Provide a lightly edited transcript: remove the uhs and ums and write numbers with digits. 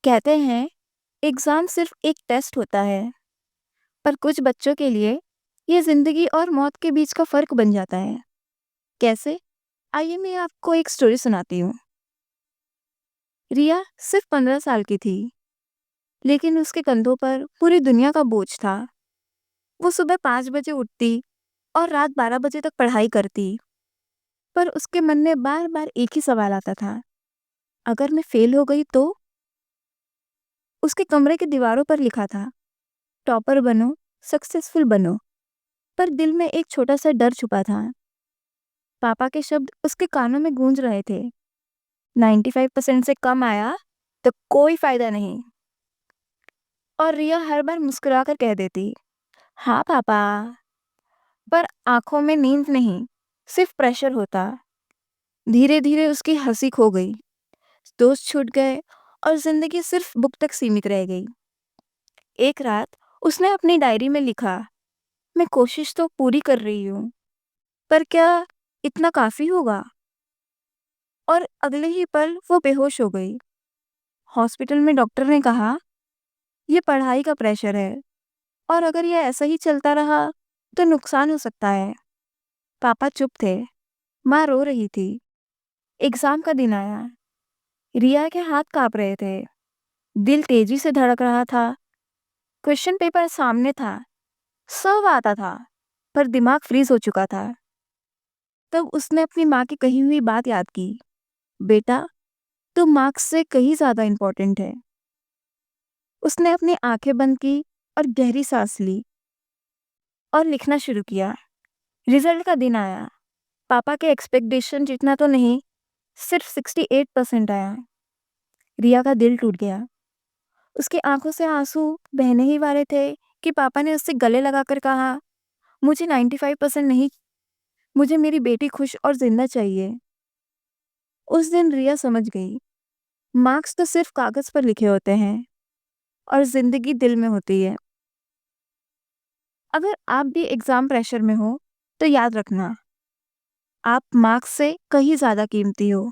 कहते हैं एग्जाम सिर्फ एक टेस्ट होता है, पर कुछ बच्चों के लिए ये जिंदगी और मौत के बीच का फर्क बन जाता है। कैसे? आइए मैं आपको एक स्टोरी सुनाती हूँ। रिया सिर्फ 15 साल की थी, लेकिन उसके कंधों पर पूरी दुनिया का बोझ था। वो सुबह 5 बजे उठती और रात 12 बजे तक पढ़ाई करती, पर उसके मन में बार बार एक ही सवाल आता था, अगर मैं फेल हो गई तो? उसके कमरे की दीवारों पर लिखा था, टॉपर बनो, सक्सेसफुल बनो। पर दिल में एक छोटा सा डर छुपा था। पापा के शब्द उसके कानों में गूंज रहे थे, 95% से कम आया तो कोई फायदा नहीं। और रिया हर बार मुस्कुराकर कह देती, हाँ पापा। पर आंखों में नींद नहीं, सिर्फ प्रेशर होता। धीरे धीरे उसकी हंसी खो गई, दोस्त छूट गए और जिंदगी सिर्फ बुक तक सीमित रह गई। एक रात उसने अपनी डायरी में लिखा, मैं कोशिश तो पूरी कर रही हूँ, पर क्या इतना काफी होगा? और अगले ही पल वो बेहोश हो गई। हॉस्पिटल में डॉक्टर ने कहा, ये पढ़ाई का प्रेशर है और अगर ये ऐसा ही चलता रहा तो नुकसान हो सकता है। पापा चुप थे, माँ रो रही थी। एग्जाम का दिन आया। रिया के हाथ कांप रहे थे, दिल तेजी से धड़क रहा था। क्वेश्चन पेपर सामने था, सब आता था, पर दिमाग फ्रीज हो चुका था। तब उसने अपनी माँ की कही हुई बात याद की, बेटा, तुम मार्क्स से कहीं ज्यादा इंपॉर्टेंट है। उसने अपनी आंखें बंद की और गहरी सांस ली और लिखना शुरू किया। रिजल्ट का दिन आया। पापा के एक्सपेक्टेशन जितना तो नहीं, सिर्फ 68% आया। रिया का दिल टूट गया। उसकी आंखों से आंसू बहने ही वाले थे कि पापा ने उससे गले लगाकर कहा, मुझे 95% नहीं, मुझे मेरी बेटी खुश और जिंदा चाहिए। उस दिन रिया समझ गई, मार्क्स तो सिर्फ कागज पर लिखे होते हैं और जिंदगी दिल में होती है। अगर आप भी एग्जाम प्रेशर में हो तो याद रखना, आप मार्क्स से कहीं ज्यादा कीमती हो।